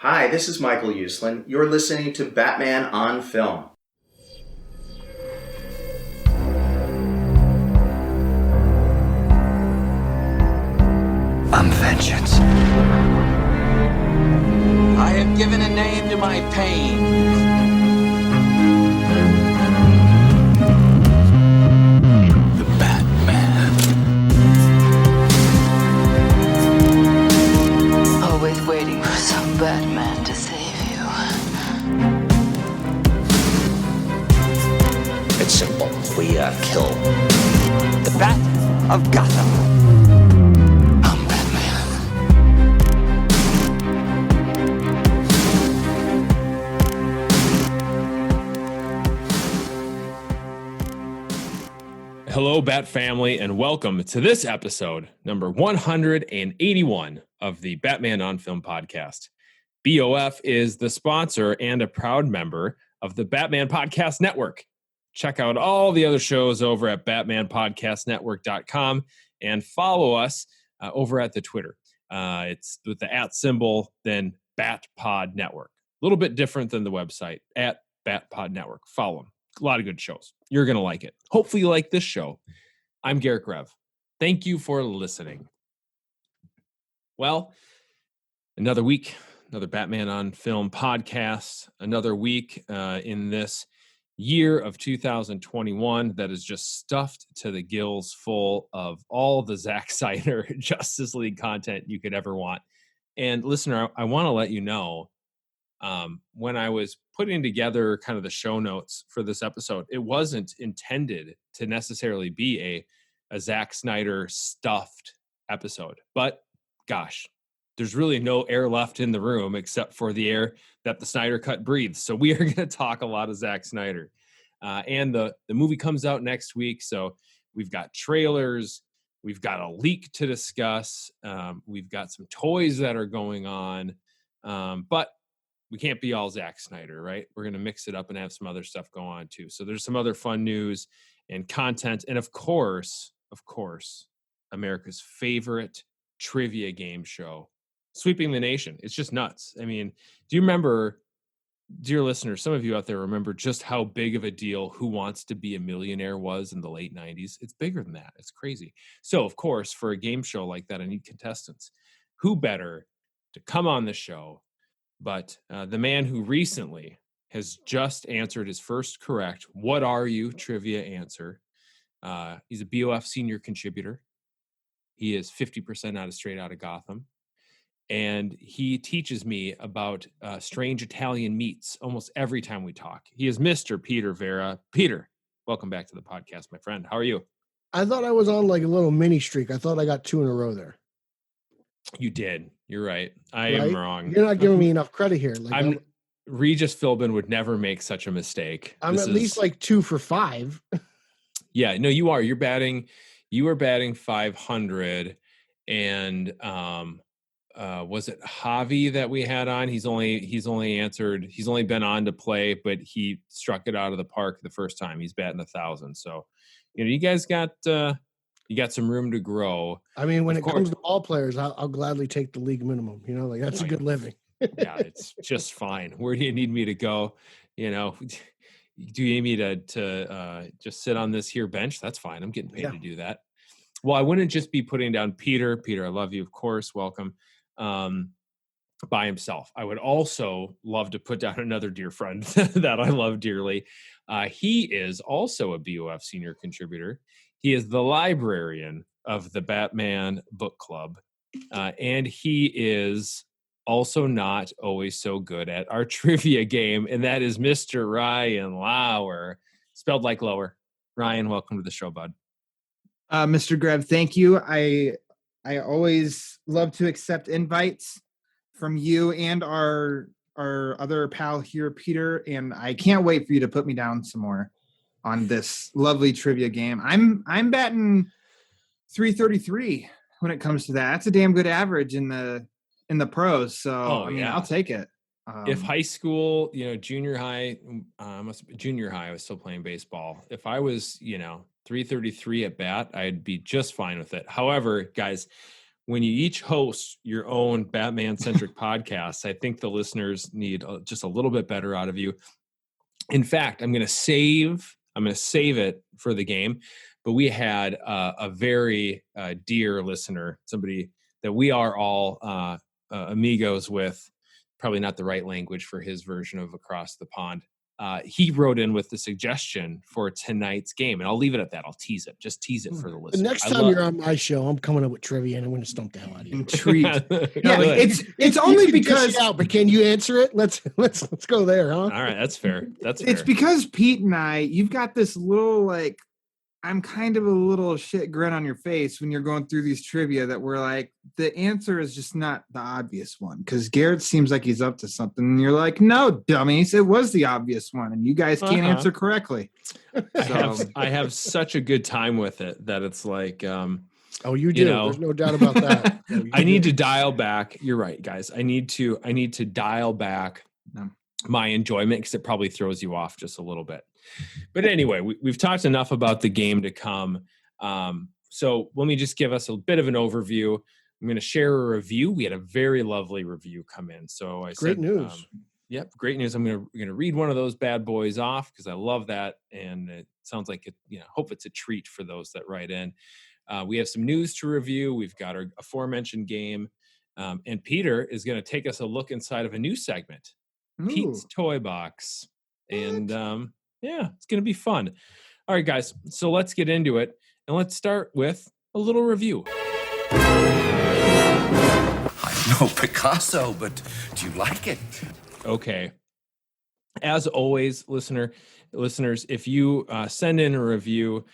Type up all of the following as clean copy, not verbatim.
Hi, this is Michael Uslan. You're listening to Batman on Film. I'm vengeance. I have given a name to my pain. The Batman. Always waiting for some Batman to save you. It's simple. We kill the Bat of Gotham. I'm Batman. Hello, Bat family, and welcome to this episode, number 181 of the Batman on Film podcast. BOF is the sponsor and a proud member of the Batman Podcast Network. Check out all the other shows over at batmanpodcastnetwork.com and follow us over at the Twitter. It's with the @ symbol, then BatPod Network. A little bit different than the website, at BatPod Network. Follow them. A lot of good shows. You're going to like it. Hopefully you like this show. I'm Garret Grev. Thank you for listening. Well, another week, another Batman on Film podcast, another week in this year of 2021 that is just stuffed to the gills full of all the Zack Snyder Justice League content you could ever want. And listener, I want to let you know, when I was putting together kind of the show notes for this episode, it wasn't intended to necessarily be a Zack Snyder stuffed episode. But gosh, there's really no air left in the room except for the air that the Snyder Cut breathes. So we are going to talk a lot of Zack Snyder. And the movie comes out next week. So we've got trailers. We've got a leak to discuss. We've got some toys that are going on. But we can't be all Zack Snyder, right? We're going to mix it up and have some other stuff go on too. So there's some other fun news and content. And of course, America's favorite trivia game show, sweeping the nation. It's just nuts. I mean, do you remember, dear listeners, some of you out there remember just how big of a deal Who Wants to Be a Millionaire was in the late 90s? It's bigger than that. It's crazy. So of course, for a game show like that, I need contestants. Who better to come on the show but the man who recently has just answered his first correct "What are you?" trivia answer. He's a BOF senior contributor. He is 50% out of Straight Outta Gotham. And he teaches me about strange Italian meats almost every time we talk. He is Mr. Peter Verra. Peter, welcome back to the podcast, my friend. How are you? I thought I was on like a little mini streak. I thought I got 2 in a row there. You did. You're right. I am wrong. You're not giving me enough credit here. Like Regis Philbin would never make such a mistake. I'm at least like 2 for 5. Yeah, no, you are. You were batting 500, and was it Javi that we had on? He's only been on to play, but he struck it out of the park the first time. He's batting 1,000. So, you guys got some room to grow. I mean, when it comes to ball players, I'll gladly take the league minimum. Like that's a good living. Yeah, it's just fine. Where do you need me to go? Do you need me to just sit on this here bench? That's fine. I'm getting paid to do that. Well, I wouldn't just be putting down Peter. Peter, I love you, of course. Welcome. By himself. I would also love to put down another dear friend that I love dearly. He is also a BOF senior contributor. He is the librarian of the Batman Book Club. And he is also not always so good at our trivia game. And that is Mr. Ryan Lauer, spelled like lower. Ryan, welcome to the show, bud. Mr. Grev, thank you. I always love to accept invites from you and our other pal here, Peter, and I can't wait for you to put me down some more on this lovely trivia game. I'm batting 333 when it comes to that. That's a damn good average in the pros. So I mean, I'll take it. If high school, junior high, I was still playing baseball. If I was, 333 at bat, I'd be just fine with it. However, guys, when you each host your own Batman-centric podcasts, I think the listeners need just a little bit better out of you. In fact, I'm going to save it for the game, but we had a very dear listener, somebody that we are all amigos with, probably not the right language for his version of Across the Pond. He wrote in with the suggestion for tonight's game, and I'll leave it at that. I'll tease it. Just tease it for the The listener. next time you're on my show, I'm coming up with trivia and I'm going to stump the hell out of you. Intrigued. Yeah, it's only You can dish because it out, but can you answer it? Let's go there, huh? all right, that's fair. That's fair. it's because Pete and I, you've got this little like, I'm kind of a little shit grin on your face when you're going through these trivia that we're like, the answer is just not the obvious one. Because Garrett seems like he's up to something. And you're like, no, dummies, it was the obvious one. And you guys can't answer correctly. I have such a good time with it that it's like, Oh, you do. There's no doubt about that. I need to dial back. You're right, guys. I need to dial back my enjoyment because it probably throws you off just a little bit. But anyway, we've talked enough about the game to come. So let me just give us a bit of an overview. I'm going to share a review. We had a very lovely review come in. So Great news. Yep, great news. I'm going to read one of those bad boys off because I love that, and it sounds like it. Hope it's a treat for those that write in. We have some news to review. We've got our aforementioned game, and Peter is going to take us a look inside of a new segment, Pete's Toy Box, and it's going to be fun. All right, guys. So let's get into it, and let's start with a little review. I'm no Picasso, but do you like it? Okay. As always, listeners, if you send in a review,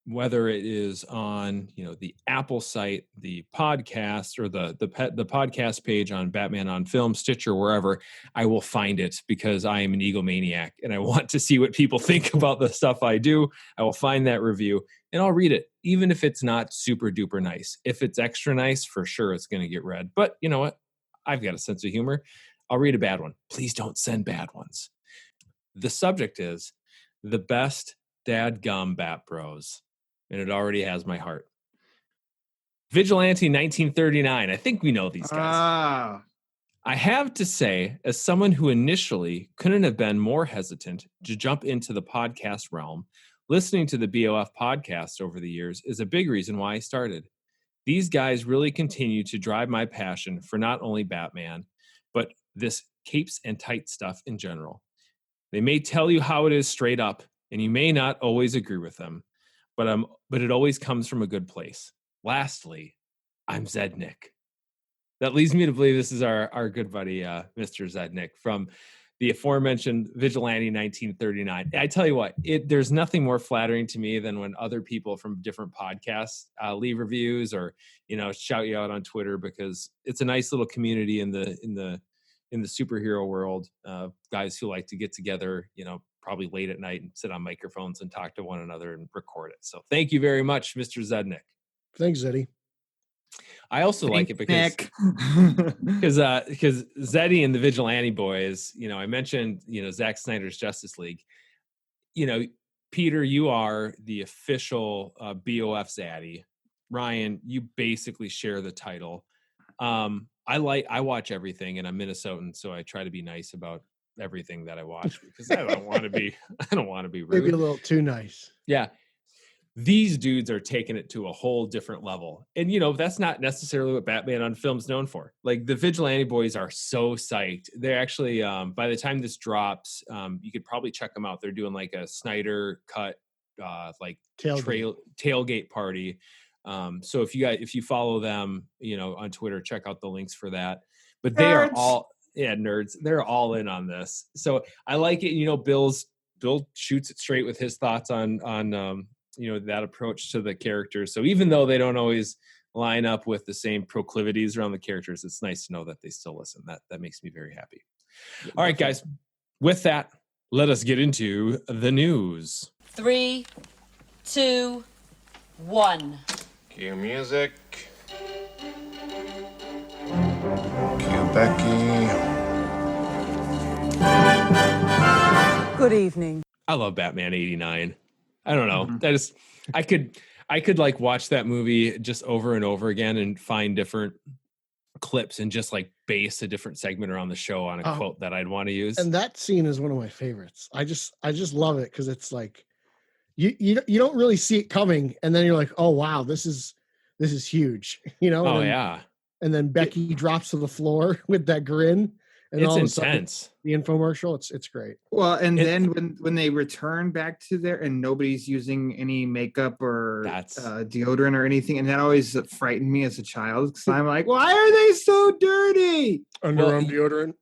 whether it is on the Apple site, the podcast, or the podcast page on Batman on Film, Stitcher, wherever, I will find it because I am an egomaniac and I want to see what people think about the stuff I do. I will find that review and I'll read it, even if it's not super duper nice. If it's extra nice, for sure it's going to get read. But you know what? I've got a sense of humor. I'll read a bad one. Please don't send bad ones. The subject is the best dadgum Bat Bros. And it already has my heart. Vigilante 1939. I think we know these guys. I have to say, as someone who initially couldn't have been more hesitant to jump into the podcast realm, listening to the BOF podcast over the years is a big reason why I started. These guys really continue to drive my passion for not only Batman, but this capes and tight stuff in general. They may tell you how it is straight up, and you may not always agree with them. But it always comes from a good place. Lastly, I'm Zednik. That leads me to believe this is our good buddy, Mr. Zednik, from the aforementioned Vigilante 1939. I tell you what, there's nothing more flattering to me than when other people from different podcasts leave reviews or shout you out on Twitter, because it's a nice little community in the superhero world. Guys who like to get together, probably late at night and sit on microphones and talk to one another and record it. So thank you very much, Mr. Zednik. Thanks, Zeddy. I also like it because Zeddy and the Vigilante Boys, I mentioned, Zack Snyder's Justice League. Peter, you are the official BOF Zaddy. Ryan, you basically share the title. I watch everything, and I'm Minnesotan, so I try to be nice about everything that I watch because I don't want to be rude. Maybe a little too nice. Yeah. These dudes are taking it to a whole different level. And, that's not necessarily what Batman on Film's known for. Like, the Vigilante Boys are so psyched. They're actually, by the time this drops, you could probably check them out. They're doing like a Snyder cut, tailgate party. So if you follow them, on Twitter, check out the links for that. But they are all, nerds. They're all in on this. So I like it. Bill shoots it straight with his thoughts on that approach to the characters. So even though they don't always line up with the same proclivities around the characters, it's nice to know that they still listen. That makes me very happy. All right, guys. With that, let us get into the news. 3, 2, 1. Cue music. Cue Becky. Good evening. I love Batman 89. I don't know. I I could like watch that movie just over and over again and find different clips and just like base a different segment around the show on a quote that I'd want to use. And that scene is one of my favorites. I just love it because it's like you don't really see it coming, and then you're like, oh wow, this is huge, Oh yeah. And then Becky drops to the floor with that grin, and It's all of a sudden, intense. the infomercial, it's great. Well, and then when they return back to there and nobody's using any makeup or deodorant or anything, and that always frightened me as a child because I'm like, why are they so dirty? Underarm deodorant.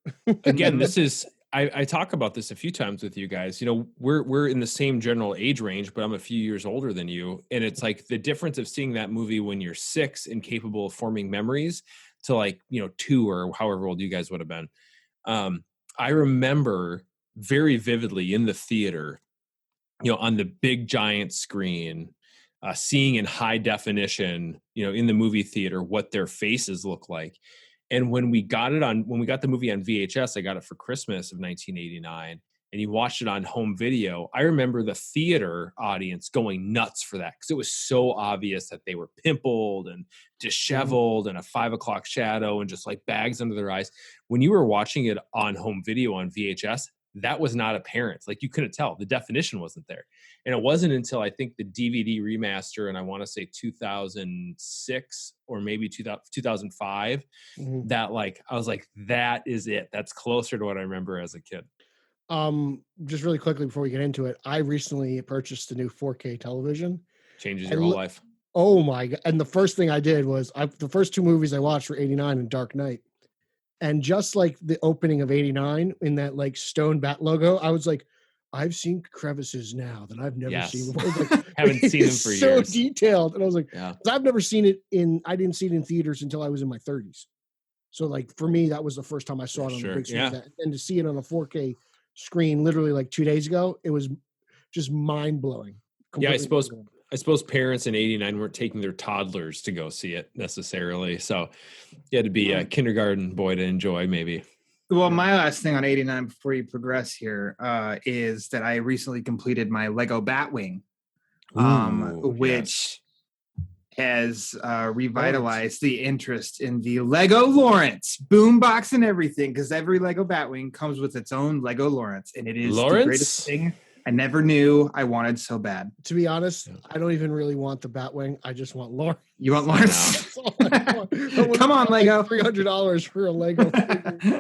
Again, this is I talk about this a few times with you guys. We're in the same general age range, but I'm a few years older than you, and it's like the difference of seeing that movie when you're 6 and capable of forming memories to like 2 or however old you guys would have been. I remember very vividly in the theater, on the big giant screen, seeing in high definition, in the movie theater, what their faces look like. And when we got the movie on VHS, I got it for Christmas of 1989, and you watched it on home video. I remember the theater audience going nuts for that because it was so obvious that they were pimpled and disheveled and a 5 o'clock shadow and just like bags under their eyes. When you were watching it on home video on VHS, that was not apparent. Like you couldn't tell. The definition wasn't there. And it wasn't until I think the DVD remaster, and I want to say 2006 or maybe 2005, that like, I was like, that is it. That's closer to what I remember as a kid. Just really quickly before we get into it, I recently purchased a new 4K television. Changes your whole life. Oh my God. And the first thing I did was the first 2 movies I watched were 89 and Dark Knight. And just like the opening of 89 in that like stone bat logo, I was like, I've seen crevices now that I've never seen before. Like, haven't seen them for years. So detailed. And I was like, yeah. I've never seen it I didn't see it in theaters until I was in my 30s. So like for me, that was the first time I saw it on the big screen. Yeah. And to see it on a 4K screen literally like 2 days ago, it was just mind blowing. Yeah, I suppose parents in 89 weren't taking their toddlers to go see it necessarily. So you had to be a kindergarten boy to enjoy maybe. Well, my last thing on 89 before you progress here is that I recently completed my Lego Batwing, which has revitalized the interest in the Lego Lawrence boombox and everything, because every Lego Batwing comes with its own Lego Lawrence, and it is the greatest thing I never knew I wanted so bad. To be honest, I don't even really want the Batwing. I just want Lawrence. You want Lawrence? That's all I want. Come on, Lego. $300 for a Lego.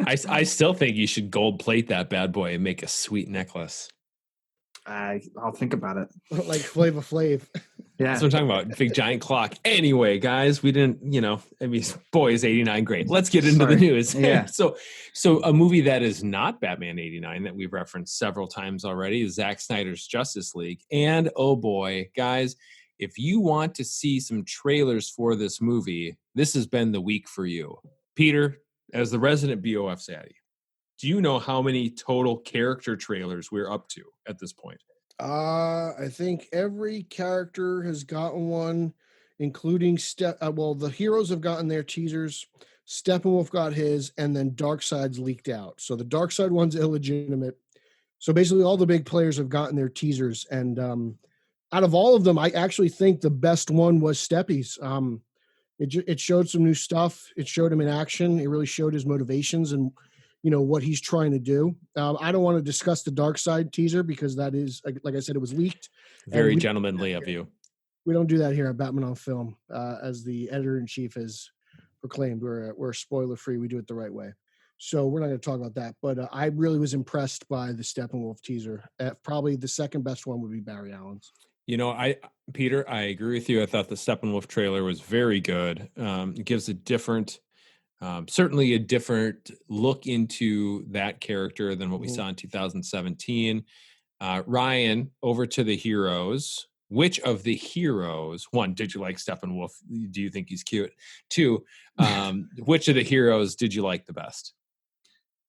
I still think you should gold plate that bad boy and make a sweet necklace. I'll think about it. Like Flava Flav. Yeah. That's what I'm talking about. Big giant clock. Anyway, guys, we didn't, boy, is 89 great. Let's get into the news. Yeah. So a movie that is not Batman 89 that we've referenced several times already is Zack Snyder's Justice League. And oh boy, guys, if you want to see some trailers for this movie, this has been the week for you. Peter, as the resident BOF zaddy, do you know how many total character trailers we're up to at this point? I think every character has gotten one, including the heroes have gotten their teasers. Steppenwolf got his, and then Darkseid's leaked out. So the Darkseid one's illegitimate. So basically, all the big players have gotten their teasers, and out of all of them, I actually think the best one was Steppy's. It showed some new stuff. It showed him in action. It really showed his motivations and what he's trying to do. I don't want to discuss the Darkseid teaser because that is, like I said, it was leaked. Very gentlemanly of you. We don't do that here at Batman on Film. As the editor-in-chief has proclaimed, we're spoiler-free. We do it the right way. So we're not going to talk about that. But I really was impressed by the Steppenwolf teaser. Probably the second best one would be Barry Allen's. Peter, I agree with you. I thought the Steppenwolf trailer was very good. It gives a different... certainly a different look into that character than what we saw in 2017. Ryan, over to the heroes. Which of the heroes, 1, did you like Steppenwolf? Do you think he's cute? 2, which of the heroes did you like the best?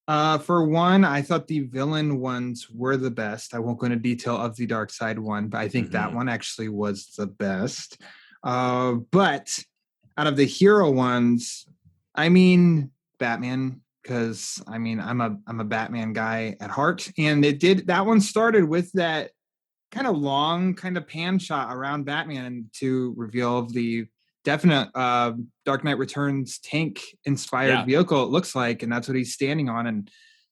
For 1, I thought the villain ones were the best. I won't go into detail of the Darkseid one, but I think that one actually was the best. But out of the hero ones, Batman, because I'm a Batman guy at heart, and that one started with that kind of long kind of pan shot around Batman to reveal the definite Dark Knight Returns tank inspired vehicle it looks like, and that's what he's standing on. And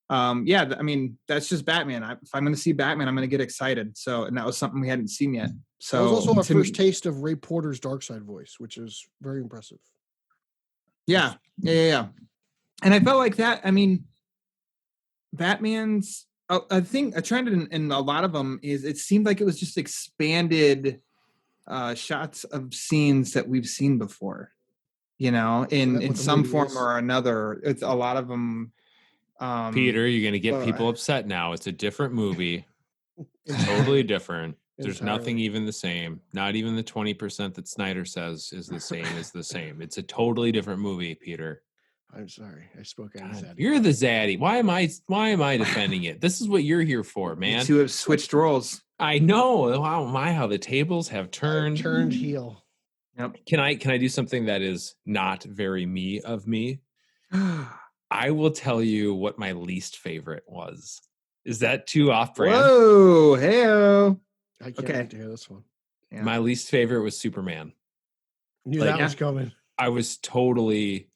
I mean, that's just Batman. If I'm going to see Batman, I'm going to get excited. So, and that was something we hadn't seen yet. So that was also our first taste of Ray Porter's Darkseid voice, which is very impressive. Yeah. And I felt like that. I mean, Batman's, I think a trend in a lot of them is it seemed like it was just expanded shots of scenes that we've seen before, in some form or another. It's a lot of them. Peter, you're going to get people upset now. It's a different movie. It's totally different. There's nothing even the same. Not even the 20% that Snyder says is the same is the same. It's a totally different movie, Peter. I'm sorry. I spoke out of zaddy. You're the zaddy. Why am I defending it? This is what you're here for, man. You two have switched roles. I know. How the tables have turned. Turned heel. Yep. Can I do something that is not very me of me? I will tell you what my least favorite was. Is that too off-brand? Whoa, hey-o. I can't wait to hear this one. Yeah. My least favorite was Superman. Knew that was coming. I was totally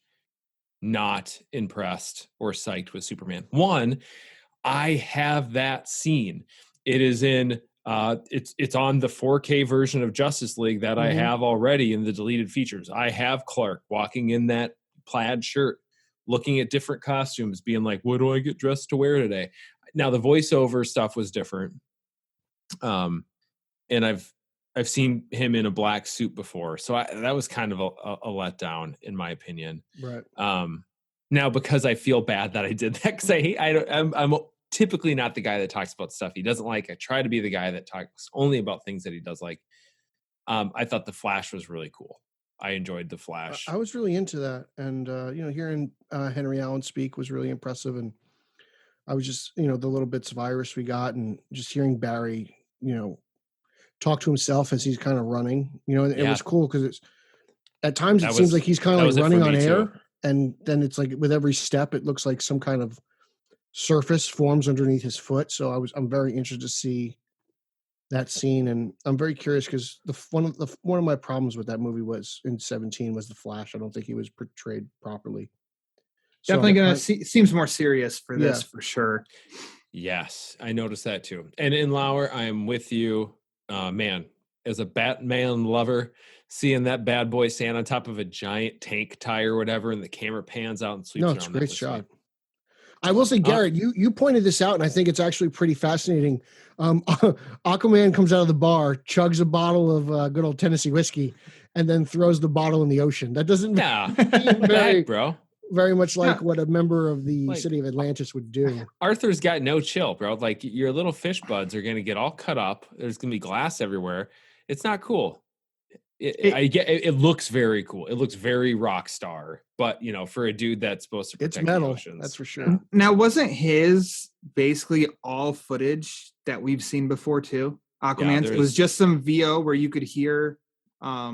not impressed or psyched with Superman. One, I have that scene. It is in it's on the 4K version of Justice League that I have already in the deleted features. I have Clark walking in that plaid shirt, looking at different costumes, being like, what do I get dressed to wear today? Now the voiceover stuff was different. And I've seen him in a black suit before. So that was kind of a letdown in my opinion. Right. Now because I feel bad that I did that, because I'm typically not the guy that talks about stuff he doesn't like. I try to be the guy that talks only about things that he does like. I thought The Flash was really cool. I enjoyed The Flash. I was really into that. And, hearing Henry Allen speak was really impressive. And I was just, the little bits of Irish we got and just hearing Barry, talk to himself as he's kind of running, and it was cool because at times it seems like he's kind of like running on air. Too. And then it's like with every step, it looks like some kind of surface forms underneath his foot. So I'm very interested to see that scene. And I'm very curious because one of my problems with that movie was in 17 was the Flash. I don't think he was portrayed properly. Definitely seems more serious for this for sure. Yes, I noticed that too. And in Lauer, I am with you. Man, as a Batman lover, seeing that bad boy stand on top of a giant tank tire or whatever, and the camera pans out and sweeps around. It's a great shot. I will say, Garrett, you pointed this out, and I think it's actually pretty fascinating. Aquaman comes out of the bar, chugs a bottle of good old Tennessee whiskey, and then throws the bottle in the ocean. That doesn't very much like what a member of the city of Atlantis would do. Arthur's got no chill, bro. Like your little fish buds are going to get all cut up. There's going to be glass everywhere. It's not cool. It looks very cool. It looks very rock star, but for a dude that's supposed to protect it's metal, the oceans. that's for sure. Now, wasn't his basically all footage that we've seen before too? Aquaman. It was just some VO where you could hear. Oh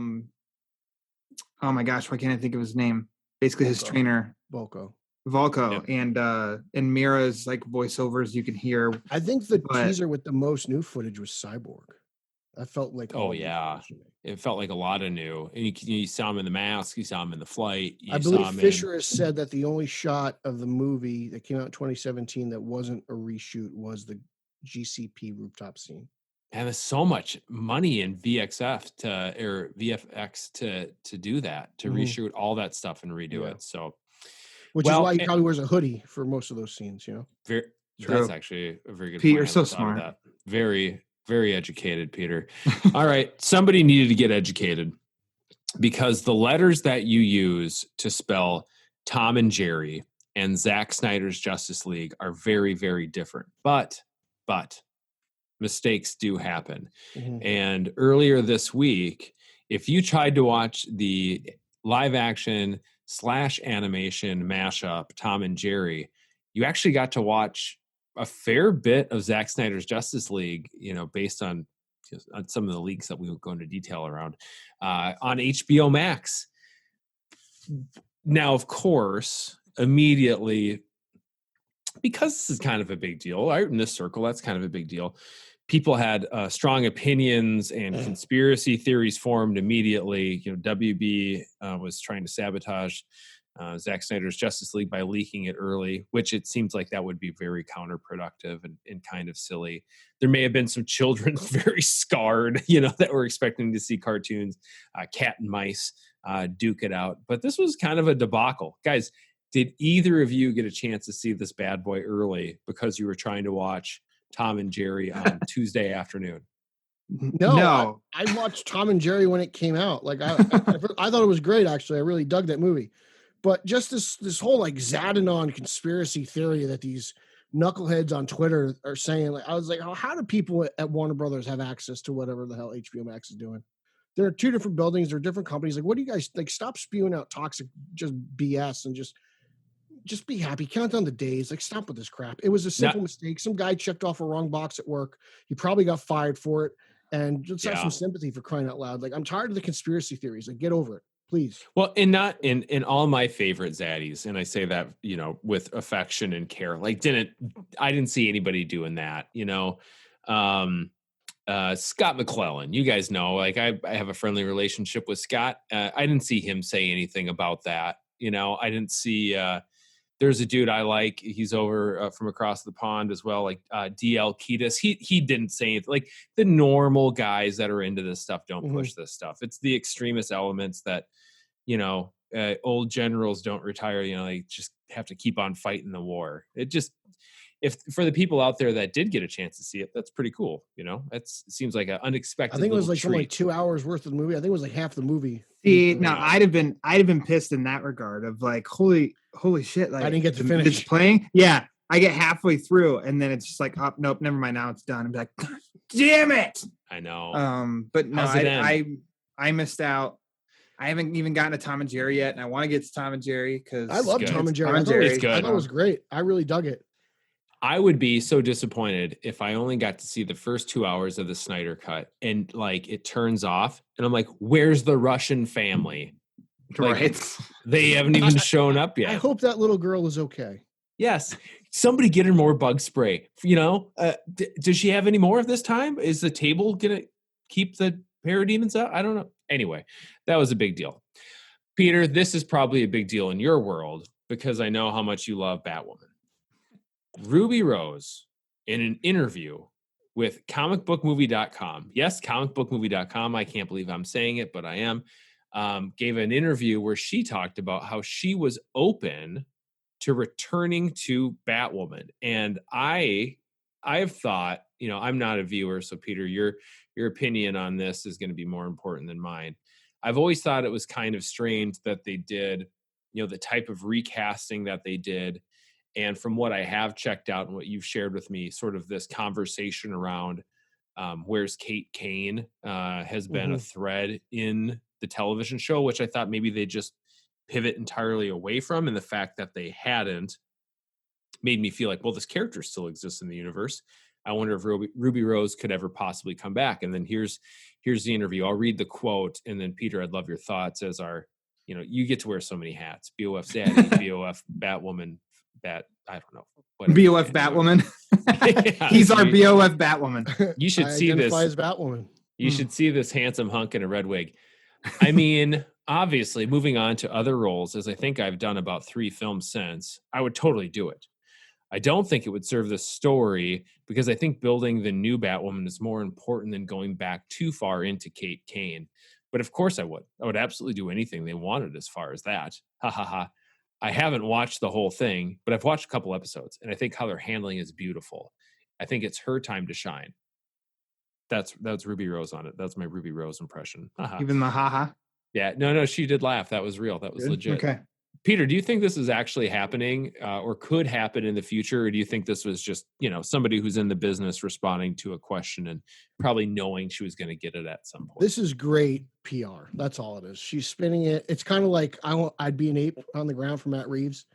my gosh, why can't I think of his name? Basically, his trainer, Volko, yep. And Mira's like voiceovers you can hear. I think the teaser with the most new footage was Cyborg. I felt like it felt like a lot of new. And you saw him in the mask, you saw him in the flight. I believe Fisher has said that the only shot of the movie that came out in 2017 that wasn't a reshoot was the GCP rooftop scene. And there's so much money in VFX to do that, to reshoot all that stuff and redo it. So, which is why he probably wears a hoodie for most of those scenes. That's actually a very good Pete, point. you're so smart. That. Very, very educated, Peter. All right, somebody needed to get educated because the letters that you use to spell Tom and Jerry and Zack Snyder's Justice League are very, very different. But mistakes do happen. Mm-hmm. And earlier this week, if you tried to watch the live action / animation mashup, Tom and Jerry, you actually got to watch a fair bit of Zack Snyder's Justice League, based on some of the leaks that we will go into detail around, on HBO Max. Now, of course, immediately because this is kind of a big deal, right? In this circle, that's kind of a big deal. People had strong opinions and conspiracy theories formed immediately. WB was trying to sabotage Zack Snyder's Justice League by leaking it early, which it seems like that would be very counterproductive and kind of silly. There may have been some children very scarred, that were expecting to see cartoons, cat and mice duke it out. But this was kind of a debacle. Guys, did either of you get a chance to see this bad boy early because you were trying to watch Tom and Jerry on Tuesday afternoon? No. I watched Tom and Jerry when it came out. Like I thought it was great. Actually, I really dug that movie. But just this whole like Zadanon conspiracy theory that these knuckleheads on Twitter are saying, like, I was like, how do people at Warner Brothers have access to whatever the hell HBO Max is doing? There are two different buildings. There are different companies. Like, what do you guys like? Stop spewing out toxic, just BS, and just be happy. Count down the days. Like, stop with this crap. It was a simple mistake. Some guy checked off a wrong box at work. He probably got fired for it. And just have some sympathy, for crying out loud. Like, I'm tired of the conspiracy theories. Like, get over it, please. Well, and not in all my favorite zaddies, and I say that, with affection and care. Like, I didn't see anybody doing that, Scott McClellan, you guys know, like I have a friendly relationship with Scott. I didn't see him say anything about that. I didn't see, there's a dude I like. He's over from across the pond as well, like DL Ketis. He didn't say anything. Like, the normal guys that are into this stuff don't push this stuff. It's the extremist elements that, old generals don't retire. They just have to keep on fighting the war. It for the people out there that did get a chance to see it, that's pretty cool. It seems like an unexpected. I think it was like treat. only 2 hours worth of the movie. I think it was like half the movie. See, now I'd have been pissed in that regard of like, holy shit. Like, I didn't get to finish. It's playing. Yeah. I get halfway through and then it's just like, oh, nope, never mind. Now it's done. I'm like, damn it. I know. But no, I missed out. I haven't even gotten to Tom and Jerry yet. And I want to get to Tom and Jerry because I love Tom and Jerry. It's good. I thought it was great. I really dug it. I would be so disappointed if I only got to see the first 2 hours of the Snyder cut and like it turns off and I'm like, where's the Russian family? Like, right. They haven't even shown up yet. I hope that little girl is okay. Yes. Somebody get her more bug spray. Does she have any more of this time? Is the table going to keep the parademons out? I don't know. Anyway, that was a big deal. Peter, this is probably a big deal in your world because I know how much you love Batwoman. Ruby Rose, in an interview with comicbookmovie.com, yes, comicbookmovie.com, I can't believe I'm saying it, but I am, gave an interview where she talked about how she was open to returning to Batwoman. And I have thought, I'm not a viewer, so Peter, your opinion on this is going to be more important than mine. I've always thought it was kind of strange that they did, the type of recasting that they did. And from what I have checked out and what you've shared with me, sort of this conversation around where's Kate Kane has been a thread in the television show, which I thought maybe they just pivot entirely away from. And the fact that they hadn't made me feel like, well, this character still exists in the universe. I wonder if Ruby Rose could ever possibly come back. And then here's the interview. I'll read the quote. And then, Peter, I'd love your thoughts as you get to wear so many hats. BOF Zaddy, BOF Batwoman, I don't know. BOF Batwoman. Yeah, he's our BOF Batwoman. You should see this. As Batwoman. You should see this handsome hunk in a red wig. I mean, obviously, moving on to other roles, as I think I've done about 3 films since, I would totally do it. I don't think it would serve the story because I think building the new Batwoman is more important than going back too far into Kate Kane. But of course I would. I would absolutely do anything they wanted as far as that. Ha ha ha. I haven't watched the whole thing, but I've watched a couple episodes, and I think how they're handling is beautiful. I think it's her time to shine. That's Ruby Rose on it. That's my Ruby Rose impression. Ha-ha. Even the haha. Yeah, no, she did laugh. That was real. That was legit. Okay. Peter, do you think this is actually happening or could happen in the future? Or do you think this was just, somebody who's in the business responding to a question and probably knowing she was going to get it at some point? This is great PR. That's all it is. She's spinning it. It's kind of like I'd be an ape on the ground for Matt Reeves.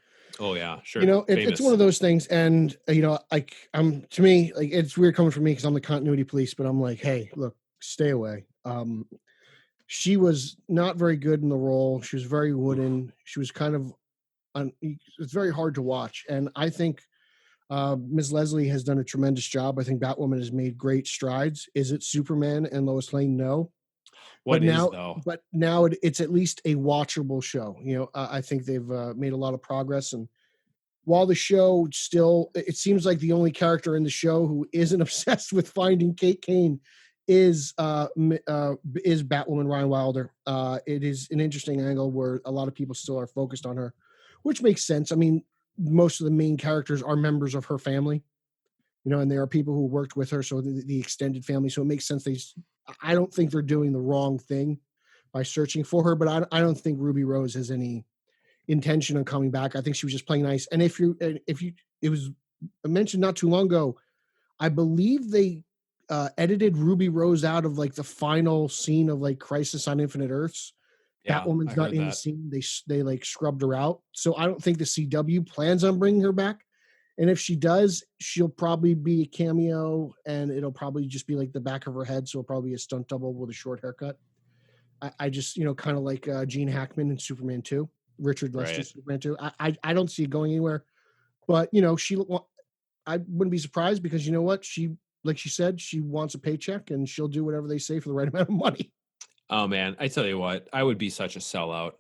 Oh yeah, sure. It's one of those things. And, to me, like, it's weird coming from me because I'm the continuity police, but I'm like, hey, look, stay away. She was not very good in the role. She was very wooden. She was kind of, it's very hard to watch. And I think Ms. Leslie has done a tremendous job. I think Batwoman has made great strides. Is it Superman and Lois Lane? No. What is, now, though? But now it's at least a watchable show. I think they've made a lot of progress. And while the show still, it seems like the only character in the show who isn't obsessed with finding Kate Kane is Batwoman Ryan Wilder. It is an interesting angle where a lot of people still are focused on her, which makes sense. I mean, most of the main characters are members of her family, and there are people who worked with her, so the extended family. So it makes sense. I don't think they're doing the wrong thing by searching for her, but I don't think Ruby Rose has any intention on coming back. I think she was just playing nice. And it was mentioned not too long ago, I believe they edited Ruby Rose out of like the final scene of like Crisis on Infinite Earths. Yeah, Batwoman's not in the scene. They like scrubbed her out. So I don't think the CW plans on bringing her back. And if she does, she'll probably be a cameo, and it'll probably just be like the back of her head. So it'll probably be a stunt double with a short haircut. I just, kind of like Gene Hackman in Superman 2, Richard Lester's Superman 2. I don't see it going anywhere. But, I wouldn't be surprised because you know what? Like she said, she wants a paycheck and she'll do whatever they say for the right amount of money. Oh man, I tell you what, I would be such a sellout.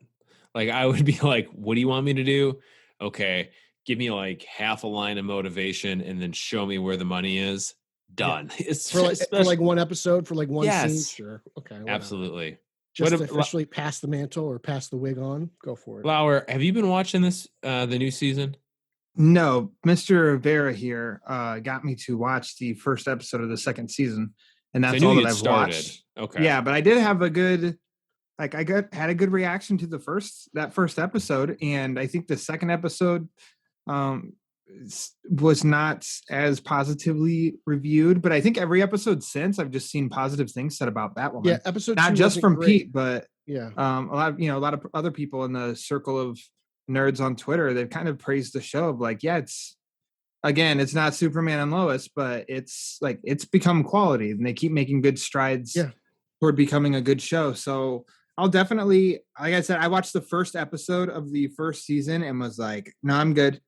Like I would be like, what do you want me to do? Okay, give me like half a line of motivation and then show me where the money is. Done. Yeah. It's for like one episode, for like one scene. Sure. Okay. Whatever. Absolutely. Just to officially pass the mantle or pass the wig on. Go for it. Lauer, have you been watching this, the new season? No, Mr. Verra here got me to watch the first episode of the second season, and that's all that I've watched. Okay. Yeah, but I did have a good, had a good reaction to that first episode, and I think the second episode was not as positively reviewed, but I think every episode since I've just seen positive things said about Batwoman. Yeah, episode not 2 just from great. Pete, but yeah, a lot of other people in the circle of nerds on Twitter, they've kind of praised the show of like, yeah, it's not Superman and Lois, but it's become quality, and they keep making good strides toward becoming a good show. So I'll definitely, like I said, I watched the first episode of the first season and was like, no, I'm good.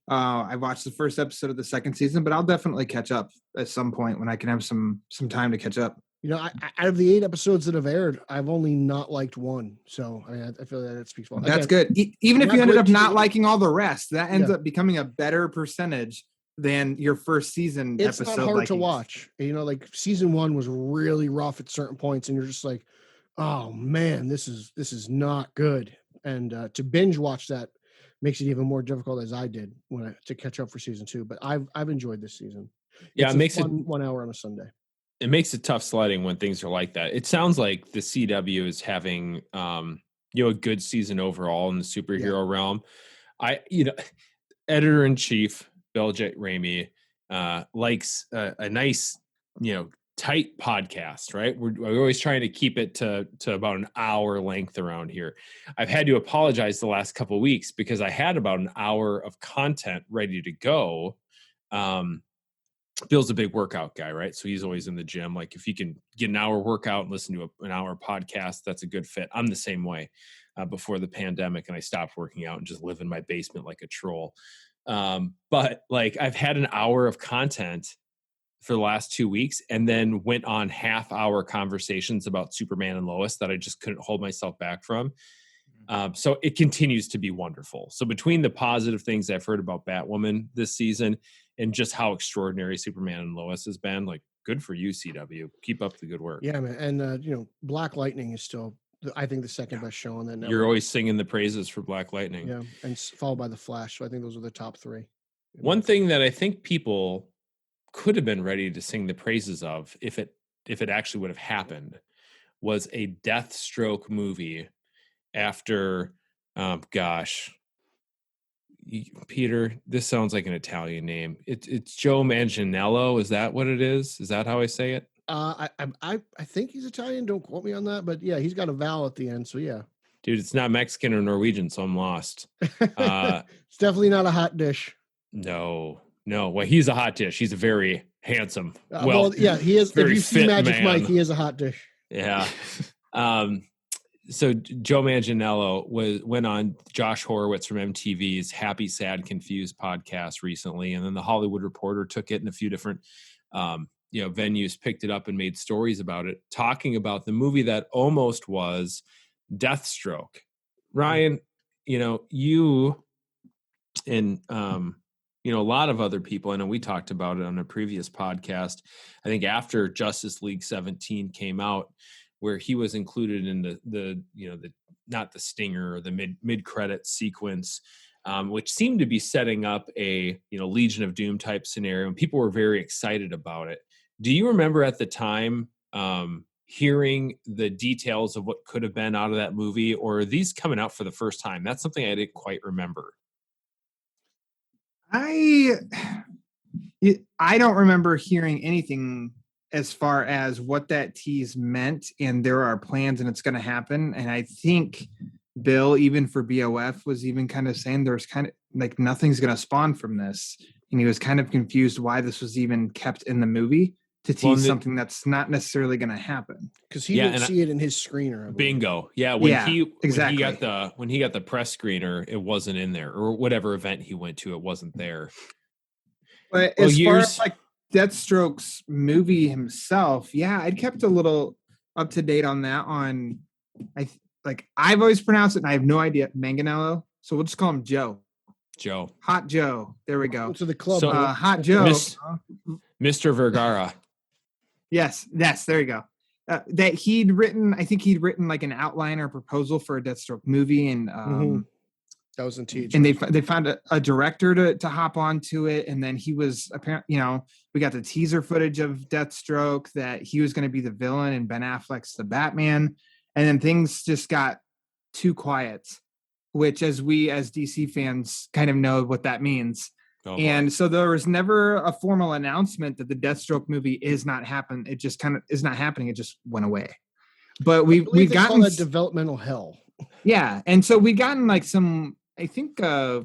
I watched the first episode of the second season, but I'll definitely catch up at some point when I can have some time to catch up. Out of the 8 episodes that have aired, I've only not liked one. So I feel that speaks well. That's good. Even if you ended up not liking all the rest, that ends up becoming a better percentage than your first season it's episode. It's not hard to watch. Like season 1 was really rough at certain points, and you're just like, oh man, this is not good. And to binge watch that makes it even more difficult, as I did to catch up for season 2. But I've enjoyed this season. Yeah, it makes it 1 hour on a Sunday. It makes it tough sledding when things are like that. It sounds like the CW is having, a good season overall in the superhero realm. Editor-in-chief Bill J. Ramey likes a nice, tight podcast, right? We're always trying to keep it to about an hour length around here. I've had to apologize the last couple of weeks because I had about an hour of content ready to go. Bill's a big workout guy, right? So he's always in the gym. Like if you can get an hour workout and listen to an hour podcast, that's a good fit. I'm the same way before the pandemic, and I stopped working out and just live in my basement like a troll. But like I've had an hour of content for the last 2 weeks and then went on half-hour conversations about Superman and Lois that I just couldn't hold myself back from. So it continues to be wonderful. So between the positive things I've heard about Batwoman this season and just how extraordinary Superman and Lois has been, like, good for you, CW. Keep up the good work. Yeah, man. And, Black Lightning is still, I think, the second best show on that network. You're always singing the praises for Black Lightning. Yeah, and followed by The Flash. So I think those are the top 3. One thing that I think people could have been ready to sing the praises of if it actually would have happened was a Deathstroke movie after, Peter, this sounds like an Italian name. It's Joe Manganiello. Is that what it is? Is that how I say it? I think he's Italian. Don't quote me on that, but yeah, he's got a vowel at the end. So yeah, dude, it's not Mexican or Norwegian, so I'm lost. It's definitely not a hot dish. No. Well, he's a hot dish. He's a very handsome. Well, yeah, he is. Very if you see fit Magic man. Mike, he is a hot dish. Yeah. So Joe Manganiello went on Josh Horowitz from MTV's Happy, Sad, Confused podcast recently, and then the Hollywood Reporter took it in a few different venues, picked it up and made stories about it, talking about the movie that almost was Deathstroke. Ryan, you and a lot of other people, I know we talked about it on a previous podcast, I think after Justice League 17 came out, where he was included in the not the stinger or the mid credit sequence, which seemed to be setting up a Legion of Doom type scenario, and people were very excited about it. Do you remember at the time hearing the details of what could have been out of that movie, or are these coming out for the first time? That's something I didn't quite remember. I don't remember hearing anything as far as what that tease meant, and there are plans and it's going to happen. And I think Bill, even for BOF, was even kind of saying there's kind of like nothing's going to spawn from this. And he was kind of confused why this was even kept in the movie to tease something that's not necessarily going to happen. Because he didn't see it in his screener. Bingo. Yeah. Exactly. When he got the press screener, it wasn't in there, or whatever event he went to, it wasn't there. But as far as like Deathstroke's movie himself, I'd kept a little up to date on that. I've always pronounced it, and I have no idea, Manganiello. So we'll just call him Joe. Hot Joe. There we go. To the club. So, Hot Joe. Mr. Vergara. Yes. There you go. That he'd written like an outline or proposal for a Deathstroke movie, and that was in teach. And they found a director to hop onto it, and then he was apparently, we got the teaser footage of Deathstroke that he was going to be the villain and Ben Affleck's the Batman, and then things just got too quiet, which as DC fans kind of know what that means. And so there was never a formal announcement that the Deathstroke movie is not happening. It just kind of is not happening. It just went away. But we've gotten that developmental hell. Yeah, and so we gotten like some. I think I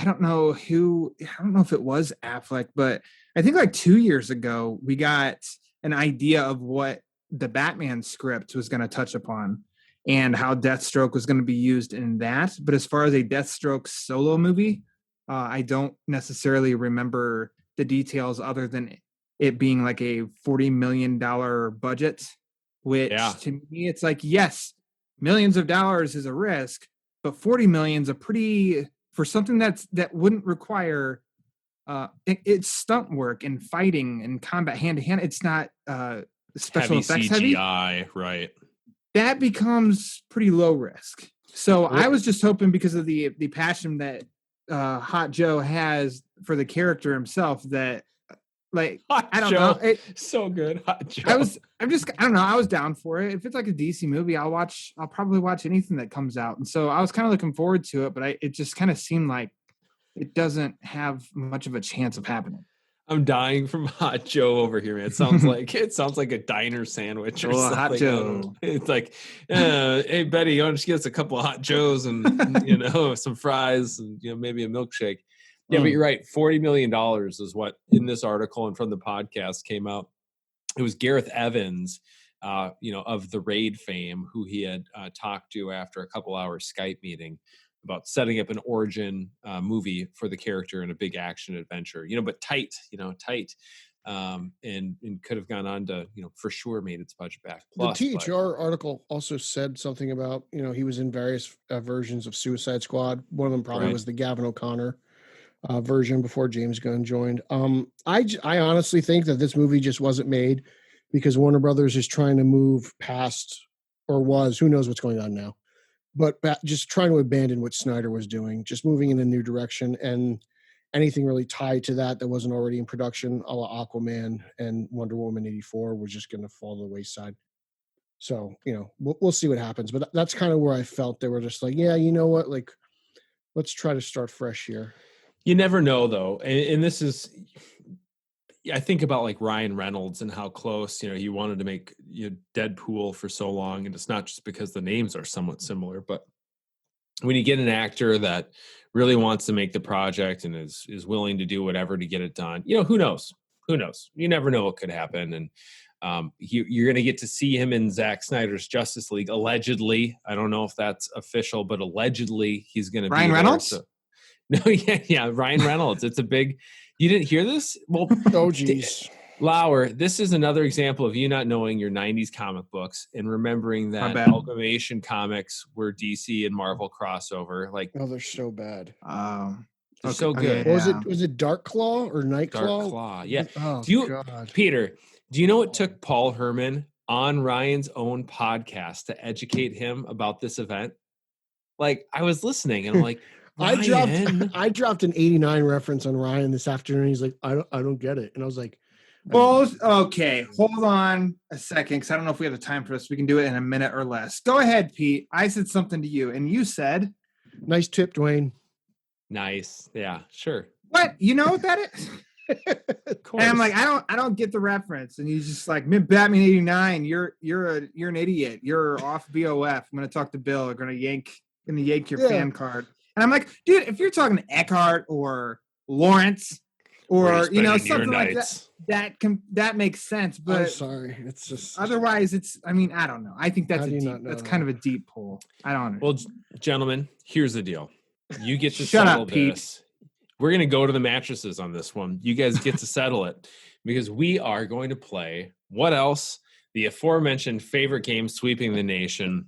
don't know if it was Affleck, but I think like 2 years ago we got an idea of what the Batman script was going to touch upon and how Deathstroke was going to be used in that. But as far as a Deathstroke solo movie, I don't necessarily remember the details other than it being like a $40 million budget, which to me, it's like, yes, millions of dollars is a risk, but 40 million is a pretty, for something that wouldn't require it's stunt work and fighting and combat hand to hand. It's not special effects CGI, right? That becomes pretty low risk. So I was just hoping, because of the passion that Hot Joe has for the character himself, that I don't know. So good. Hot Joe. I don't know. I was down for it. If it's like a DC movie, I'll probably watch anything that comes out. And so I was kind of looking forward to it, but it just kind of seemed like it doesn't have much of a chance of happening. I'm dying from Hot Joe over here, man. It sounds like a diner sandwich or something. Hot Joe. It's like, hey Betty, you want to just get us a couple of Hot Joes and some fries and maybe a milkshake. Yeah, but you're right. $40 million is what in this article and from the podcast came out. It was Gareth Evans, of the Raid fame, who he had talked to after a couple hours Skype meeting about setting up an origin movie for the character in a big action adventure, but tight, and could have gone on to, for sure made its budget back. Plus, the THR article also said something about, he was in various versions of Suicide Squad. One of them probably was the Gavin O'Connor version before James Gunn joined. I honestly think that this movie just wasn't made because Warner Brothers is trying to move past, or who knows what's going on now, but just trying to abandon what Snyder was doing, just moving in a new direction, and anything really tied to that wasn't already in production, a la Aquaman and Wonder Woman 84, was just going to fall to the wayside. So, we'll see what happens, but that's kind of where I felt they were just like, yeah, you know what, like, let's try to start fresh here. You never know, though. And this is, I think about like Ryan Reynolds and how close, he wanted to make Deadpool for so long. And it's not just because the names are somewhat similar, but when you get an actor that really wants to make the project and is willing to do whatever to get it done, who knows? who knows? You never know what could happen. And you're going to get to see him in Zack Snyder's Justice League. Allegedly, I don't know if that's official, but allegedly he's going to be Ryan there, Reynolds? so- No, yeah, Ryan Reynolds. It's a big. You didn't hear this? Well, Oh, geez. Lauer, this is another example of you not knowing your 90s comic books and remembering My that bad. Amalgamation comics were DC and Marvel crossover. Like, Oh, they're so bad. they're so good. What was it Dark Claw or Night Dark Claw? Claw, yeah. Oh, Do you, God. Peter, do you know it took Paul Herman on Ryan's own podcast to educate him about this event? Like, I was listening and I'm like, I Ryan. dropped an 89 reference on Ryan this afternoon. He's like, I don't get it. And I was like, Well, okay, hold on a second, because I don't know if we have the time for this. We can do it in a minute or less. Go ahead, Pete. I said something to you, and you said, nice tip, Dwayne. Nice. Yeah, sure. what? You know what that is? Of course. And I'm like, I don't get the reference. And he's just like, Batman 89, you're an idiot. You're off BOF. I'm gonna talk to Bill. We're gonna yank your fan card. And I'm like, dude, if you're talking Eckhart or Lawrence or something like that, that makes sense. But I'm sorry. It's just otherwise, I don't know. I think that's kind of a deep pull. I don't know. Well, gentlemen, here's the deal. You get to Shut settle up, Pete. this. We're going to go to the mattresses on this one. You guys get to settle it because we are going to play what else? The aforementioned favorite game sweeping the nation.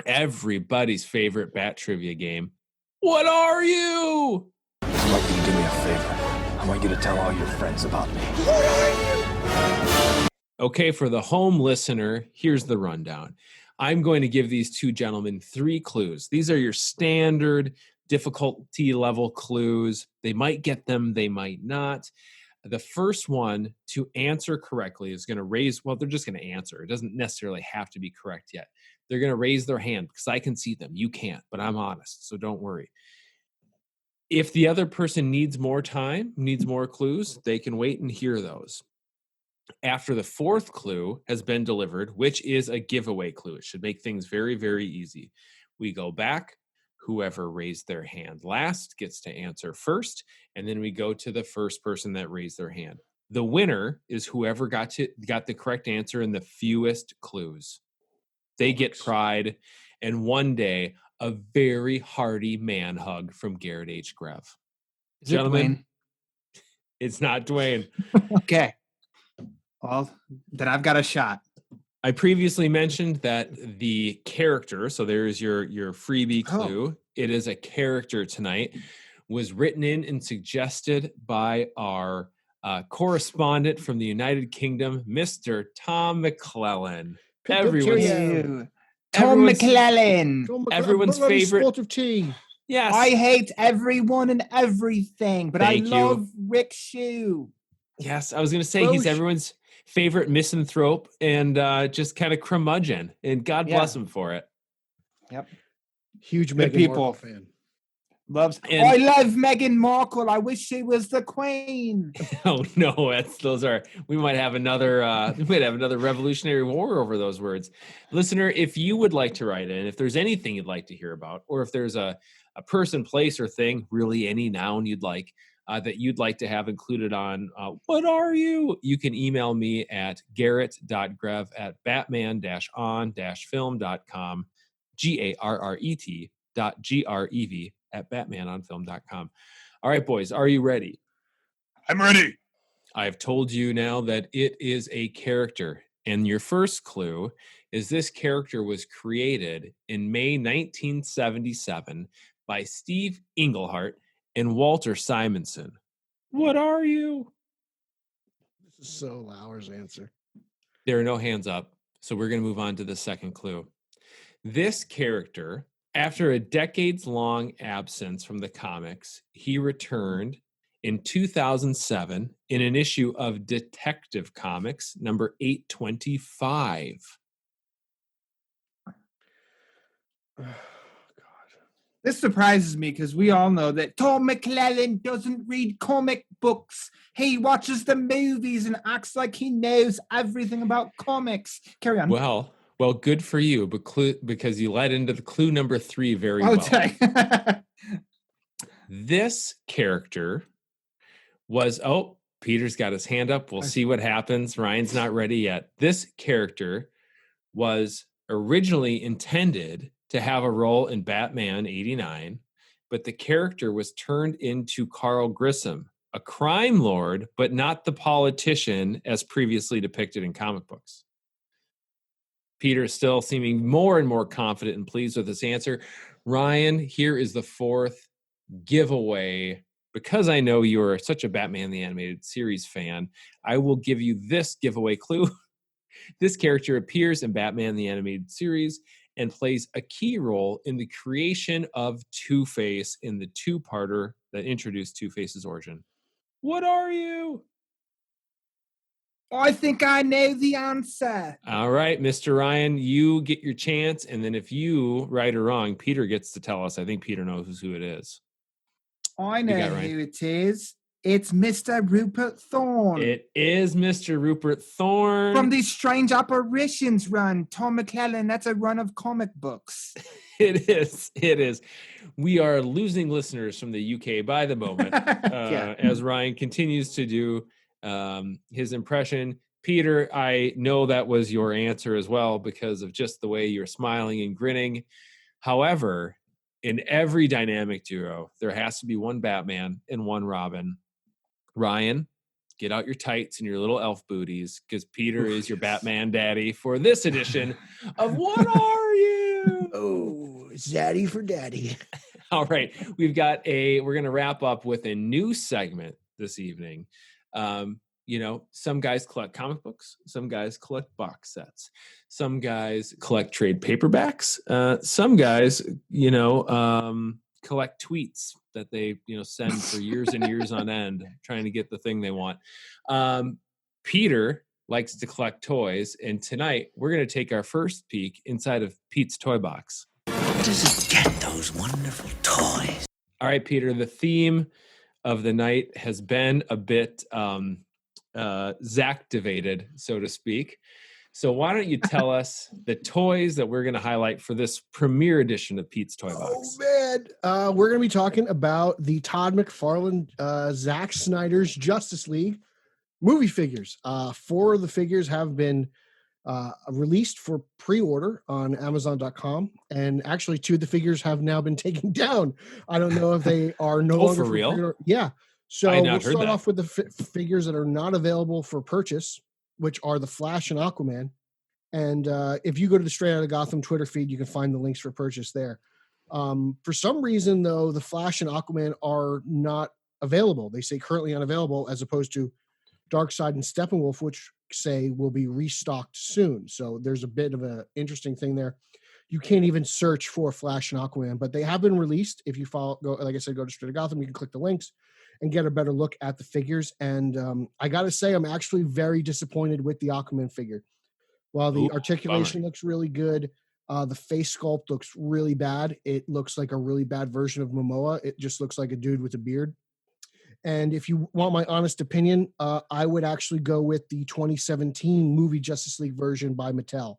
Everybody's favorite Bat trivia game. What are you? I'd like you to do me a favor. I want you to tell all your friends about me. Okay, for the home listener, here's the rundown. I'm going to give these two gentlemen 3 clues. These are your standard difficulty level clues. They might get them, they might not. The first one to answer correctly is going to raise, well, they're just going to answer. It doesn't necessarily have to be correct yet. They're going to raise their hand because I can see them. You can't, but I'm honest, so don't worry. If the other person needs more time, needs more clues, they can wait and hear those. After the 4th clue has been delivered, which is a giveaway clue, it should make things very, very easy. We go back. Whoever raised their hand last gets to answer first, and then we go to the first person that raised their hand. The winner is whoever got the correct answer in the fewest clues. They get pride, and one day a very hearty man hug from Garret H. Grev. Gentlemen, it's not Dwayne. Okay. Well, then I've got a shot. I previously mentioned that the character, so there's your freebie clue. It is a character tonight, was written in and suggested by our correspondent from the United Kingdom, Mr. Tom McClellan. Tom McClellan. Everyone's favorite sport of tea. Yes. I hate everyone and everything, but Thank I you. love Rick Shue. Yes, I was going to say he's everyone's favorite misanthrope and just kind of curmudgeon, and God bless him for it. Yep. Huge Good Meghan people. Markle fan. I love Meghan Markle. I wish she was the queen. Oh no, we might have another Revolutionary War over those words. Listener, if you would like to write in, if there's anything you'd like to hear about, or if there's a person, place, or thing, really any noun you'd like, that you'd like to have included on What Are You? You can email me at garret.grev@batman-on-film.com, garret.grev@batmanonfilm.com. All right, boys, are you ready? I'm ready. I've told you now that it is a character, and your first clue is this character was created in May 1977 by Steve Englehart and Walter Simonson. What are you? This is so Lauer's answer. There are no hands up, so we're going to move on to the second clue. This character, after a decades-long absence from the comics, he returned in 2007 in an issue of Detective Comics number 825. This surprises me because we all know that Tom McClellan doesn't read comic books. He watches the movies and acts like he knows everything about comics. Carry on. Well, good for you, because you led into the clue number 3 very well. Okay. This character was, Peter's got his hand up. We'll see what happens. Ryan's not ready yet. This character was originally intended to have a role in Batman 89, but the character was turned into Carl Grissom, a crime lord, but not the politician as previously depicted in comic books. Peter is still seeming more and more confident and pleased with his answer. Ryan, here is the fourth giveaway. Because I know you're such a Batman the Animated Series fan, I will give you this giveaway clue. This character appears in Batman the Animated Series and plays a key role in the creation of Two-Face in the two-parter that introduced Two-Face's origin. What are you? I think I know the answer. All right, Mr. Ryan, you get your chance, and then if you right or wrong, Peter gets to tell us. I think Peter knows who it is. I know who it is. It's Mr. Rupert Thorne. It is Mr. Rupert Thorne. From the Strange Apparitions run. Tom McClellan, that's a run of comic books. It is. It is. We are losing listeners from the UK by the moment as Ryan continues to do his impression. Peter, I know that was your answer as well because of just the way you're smiling and grinning. However, in every dynamic duo, there has to be one Batman and one Robin. Ryan, get out your tights and your little elf booties because Peter is your Batman daddy for this edition of What Are You? Oh, Zaddy for daddy. All right. We're going to wrap up with a new segment this evening. Some guys collect comic books. Some guys collect box sets. Some guys collect trade paperbacks. Some guys, collect tweets that they, send for years and years on end, trying to get the thing they want. Peter likes to collect toys, and tonight we're going to take our first peek inside of Pete's toy box. Where does he get those wonderful toys? All right, Peter, the theme of the night has been a bit Zach-activated, so to speak. So why don't you tell us the toys that we're going to highlight for this premiere edition of Pete's Toy Box? Oh, man. We're going to be talking about the Todd McFarlane, Zack Snyder's Justice League movie figures. 4 of the figures have been released for pre-order on Amazon.com. And actually 2 of the figures have now been taken down. I don't know if they are no longer for real. Pre-order. Yeah. So we'll start off with the figures that are not available for purchase, which are the Flash and Aquaman. And if you go to the Straight Outta Gotham Twitter feed, you can find the links for purchase there. For some reason, though, the Flash and Aquaman are not available. They say currently unavailable, as opposed to Darkseid and Steppenwolf, which say will be restocked soon. So there's a bit of an interesting thing there. You can't even search for Flash and Aquaman, but they have been released. If you like I said, go to Straight Outta Gotham, you can click the links and get a better look at the figures. And I got to say, I'm actually very disappointed with the Aquaman figure. While the articulation looks really good, the face sculpt looks really bad. It looks like a really bad version of Momoa. It just looks like a dude with a beard. And if you want my honest opinion, I would actually go with the 2017 movie Justice League version by Mattel.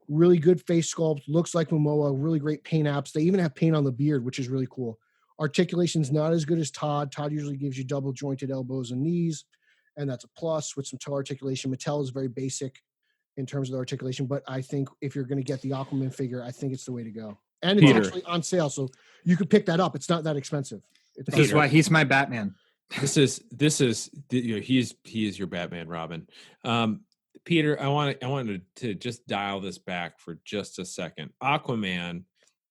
Really good face sculpt, looks like Momoa, really great paint apps. They even have paint on the beard, which is really cool. Articulation's not as good as Todd. Todd usually gives you double jointed elbows and knees, and that's a plus with some toe articulation. Mattel is very basic in terms of the articulation, but I think if you're going to get the Aquaman figure, I think it's the way to go. And it's actually on sale, so you could pick that up. It's not that expensive. This is why he's my Batman. He is your Batman, Robin. Peter, I wanted to just dial this back for just a second. Aquaman,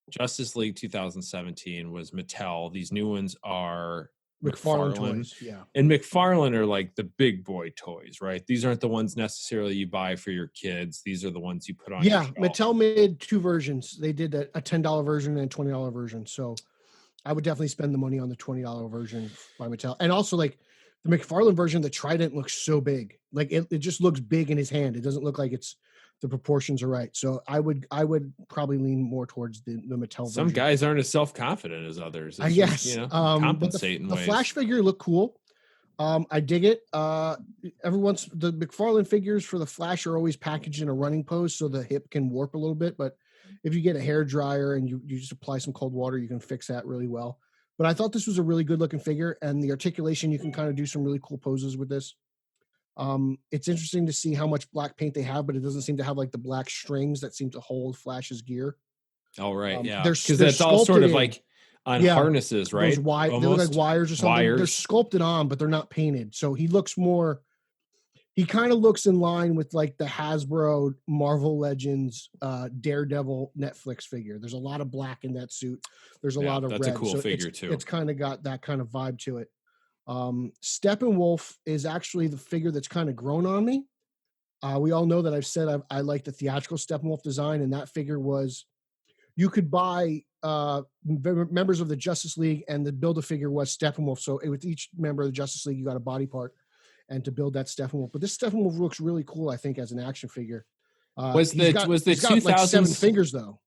Justice League 2017 was Mattel. These new ones are McFarlane toys, yeah. And McFarlane are like the big boy toys, right? These aren't the ones necessarily you buy for your kids. These are the ones you put on. Yeah, Mattel made 2 versions. They did a $10 version and a $20 version. So I would definitely spend the money on the $20 version by Mattel. And also, like, the McFarlane version, the trident looks so big. Like, it just looks big in his hand. It doesn't look like the proportions are right. So I would probably lean more towards the Mattel version. Some guys aren't as self-confident as others. I guess. Compensate in the ways. Flash figure looked cool. I dig it. The McFarlane figures for the Flash are always packaged in a running pose so the hip can warp a little bit. But if you get a hair dryer and you just apply some cold water, you can fix that really well. But I thought this was a really good looking figure, and the articulation, you can kind of do some really cool poses with this. It's interesting to see how much black paint they have, but it doesn't seem to have like the black strings that seem to hold Flash's gear. Oh, right. Yeah. They're Because that's all sort sculpted of in. like on Yeah, harnesses, right? Those they look like wires or something. They're Wires. sculpted on, but they're not painted. So he looks more. He kind of looks in line with like the Hasbro Marvel Legends Daredevil Netflix figure. There's a lot of black in that suit. There's a lot of that's red. a cool So figure too. It's kind of got that kind of vibe to it. Steppenwolf is actually the figure that's kind of grown on me. We all know that I've said I like the theatrical Steppenwolf design, and that figure was, you could buy members of the Justice League, and the Build-A-Figure was Steppenwolf. So with each member of the Justice League, you got a body part, and to build that Steppenwolf. But this Steppenwolf looks really cool, I think, as an action figure. Was the got 2000s like 7 fingers though?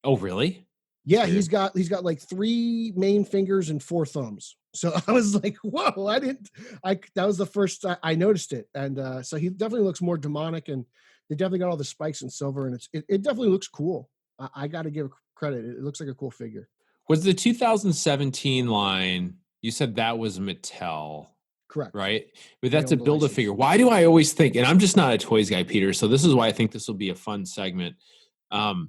Oh, really? Yeah, he's got like 3 main fingers and 4 thumbs. So I was like, whoa, that was the first I noticed it. And so he definitely looks more demonic, and they definitely got all the spikes in silver, and it definitely looks cool. I got to give credit. It looks like a cool figure. Was the 2017 line, you said that was Mattel? Correct. Right? But that's a Build a Build-A-Figure. Why do I always think, and I'm just not a toys guy, Peter, so this is why I think this will be a fun segment. Why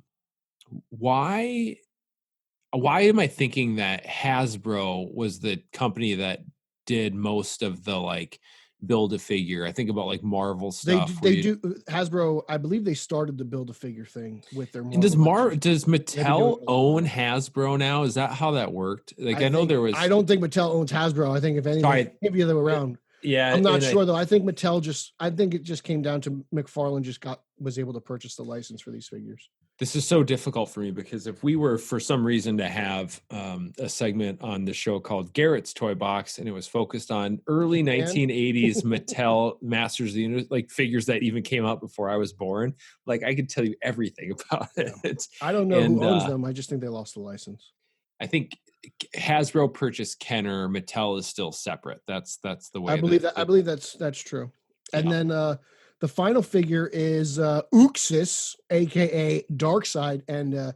am I thinking that Hasbro was the company that did most of the like Build-A-Figure? I think about like Marvel stuff. They do Hasbro. I believe they started the Build-A-Figure thing with their. And does Mattel own Hasbro now? Is that how that worked? Like I know there was. I don't think Mattel owns Hasbro. I think if anything, maybe the other way around. Yeah, I'm not sure though. I think Mattel I think it just came down to McFarlane was able to purchase the license for these figures. This is so difficult for me because if we were for some reason to have a segment on the show called Garrett's Toy Box, and it was focused on early 1980s Mattel Masters of the Universe, like figures that even came out before I was born, like I could tell you everything about it. I don't know who owns them. I just think they lost the license. I think Hasbro purchased Kenner. Mattel is still separate. That's the way. I believe that's true. And then the final figure is Uxas, aka Darkseid, and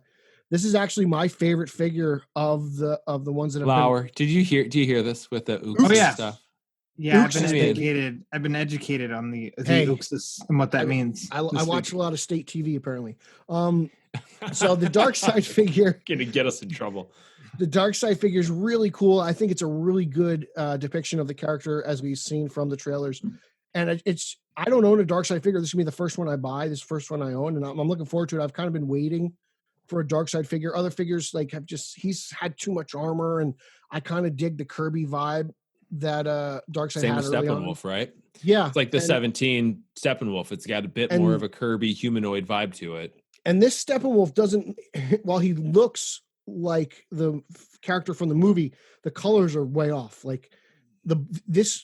this is actually my favorite figure of the ones that have Lauer, do you hear this with the Uxas stuff? Yeah, I've been educated on the Uxas and what that means. I watch a lot of state TV apparently. So the Darkseid figure gonna get us in trouble. The Darkseid figure is really cool. I think it's a really good depiction of the character as we've seen from the trailers. And I don't own a Darkseid figure. This is gonna be the first one I buy. This is the first one I own, and I'm looking forward to it. I've kind of been waiting for a Darkseid figure. Other figures he's had too much armor, and I kind of dig the Kirby vibe that Darkseid Same had with Steppenwolf, right? Yeah, it's like the 17 Steppenwolf. It's got a bit more of a Kirby humanoid vibe to it. And this Steppenwolf doesn't, while he looks like the character from the movie, the colors are way off. Like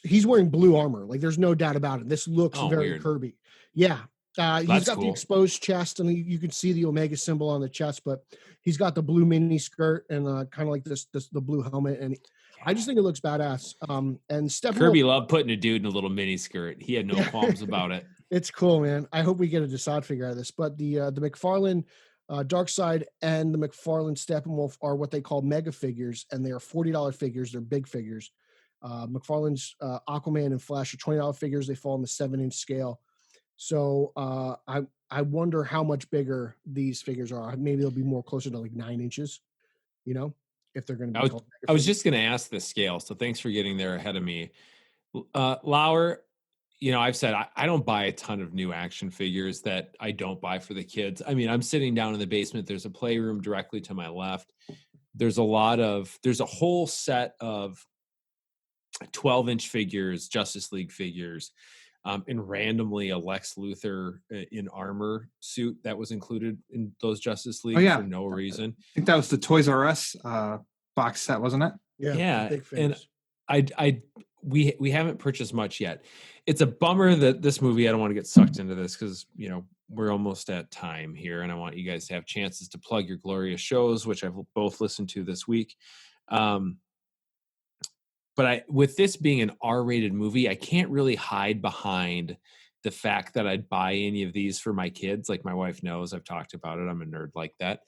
he's wearing blue armor. Like there's no doubt about it. This looks very weird. Kirby. Yeah. He's got the exposed chest, and you can see the Omega symbol on the chest, but he's got the blue mini skirt and kind of like the blue helmet. And I just think it looks badass. And Steppenwolf, Kirby loved putting a dude in a little mini skirt. He had no qualms about it. It's cool, man. I hope we get a Desaad figure out of this. But the McFarlane Darkseid and the McFarlane Steppenwolf are what they call mega figures, and they are $40 figures. They're big figures. McFarlane's Aquaman and Flash are $20 figures. They fall on the 7-inch scale. So I wonder how much bigger these figures are. Maybe they'll be more closer to like 9 inches, if they're going to be. I was just going to ask the scale. So thanks for getting there ahead of me. Lauer, I've said I don't buy a ton of new action figures that I don't buy for the kids. I mean, I'm sitting down in the basement. There's a playroom directly to my left. There's a whole set of 12-inch figures, Justice League figures, and randomly a Lex Luthor in armor suit that was included in those Justice League for no reason. I think that was the Toys R Us box set, wasn't it? Yeah. And we haven't purchased much yet. It's a bummer that this movie, I don't want to get sucked into this because, we're almost at time here, and I want you guys to have chances to plug your glorious shows, which I've both listened to this week. But with this being an R-rated movie, I can't really hide behind the fact that I'd buy any of these for my kids. Like my wife knows, I've talked about it. I'm a nerd like that.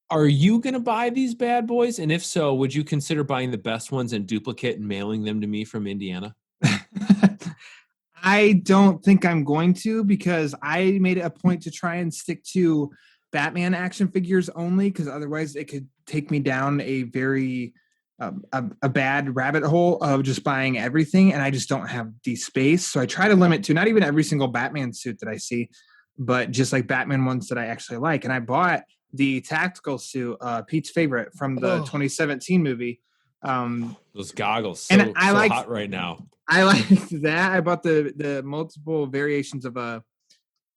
Are you going to buy these bad boys? And if so, would you consider buying the best ones in duplicate and mailing them to me from Indiana? I don't think I'm going to, because I made it a point to try and stick to Batman action figures only, because otherwise it could take me down a very a bad rabbit hole of just buying everything, and I just don't have the space. So I try to limit to not even every single Batman suit that I see, but just like Batman ones that I actually like. And I bought the tactical suit, Pete's favorite from the 2017 movie. Those goggles, and I so like hot right now. I liked that. I bought the multiple variations of a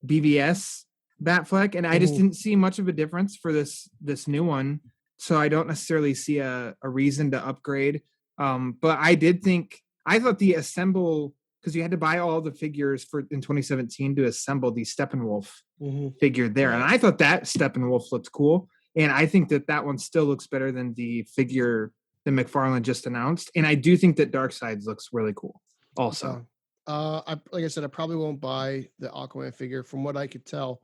BVS Batfleck, and I just didn't see much of a difference for this new one. So I don't necessarily see a reason to upgrade. But I thought the assemble, because you had to buy all the figures for in 2017 to assemble the Steppenwolf figure there, and I thought that Steppenwolf looked cool, and I think that one still looks better than the figure that McFarlane just announced, and I do think that Darkseid looks really cool. Also, like I said, I probably won't buy the Aquaman figure. From what I could tell,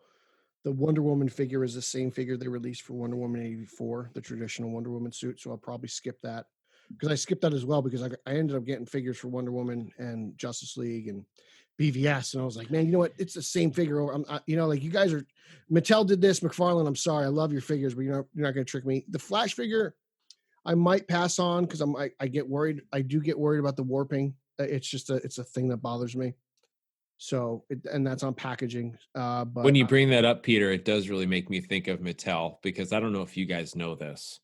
the Wonder Woman figure is the same figure they released for Wonder Woman 84, the traditional Wonder Woman suit. So I'll probably skip that, because I skipped that as well, because I ended up getting figures for Wonder Woman and Justice League and BVS, and I was like, man, you know what? It's the same figure. Like, you guys are, Mattel did this, McFarlane. I'm sorry, I love your figures, but you're not going to trick me. The Flash figure, I might pass on, because I get worried. I do get worried about the warping. It's just it's a thing that bothers me. So, and that's on packaging. But when you bring that up, Peter, it does really make me think of Mattel, because I don't know if you guys know this,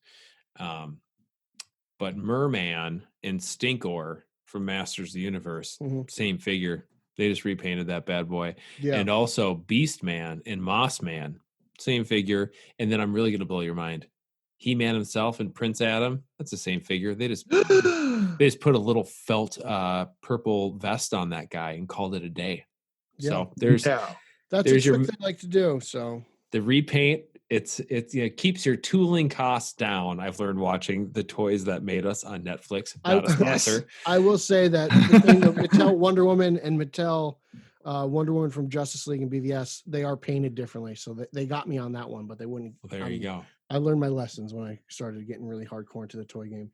but Merman and Stinkor from Masters of the Universe, same figure. They just repainted that bad boy. Yeah. And also Beastman and Mossman, same figure. And then I'm really going to blow your mind. He-Man himself and Prince Adam, that's the same figure. They just put a little felt purple vest on that guy and called it a day. Yeah. So there's a trick they like to do. So the repaint, it keeps your tooling costs down. I've learned watching The Toys That Made Us on Netflix. Not a sponsor. I will say that the thing of Mattel Wonder Woman and Mattel Wonder Woman from Justice League and BVS, they are painted differently. So they got me on that one, but they wouldn't. Well, there you go. I learned my lessons when I started getting really hardcore into the toy game.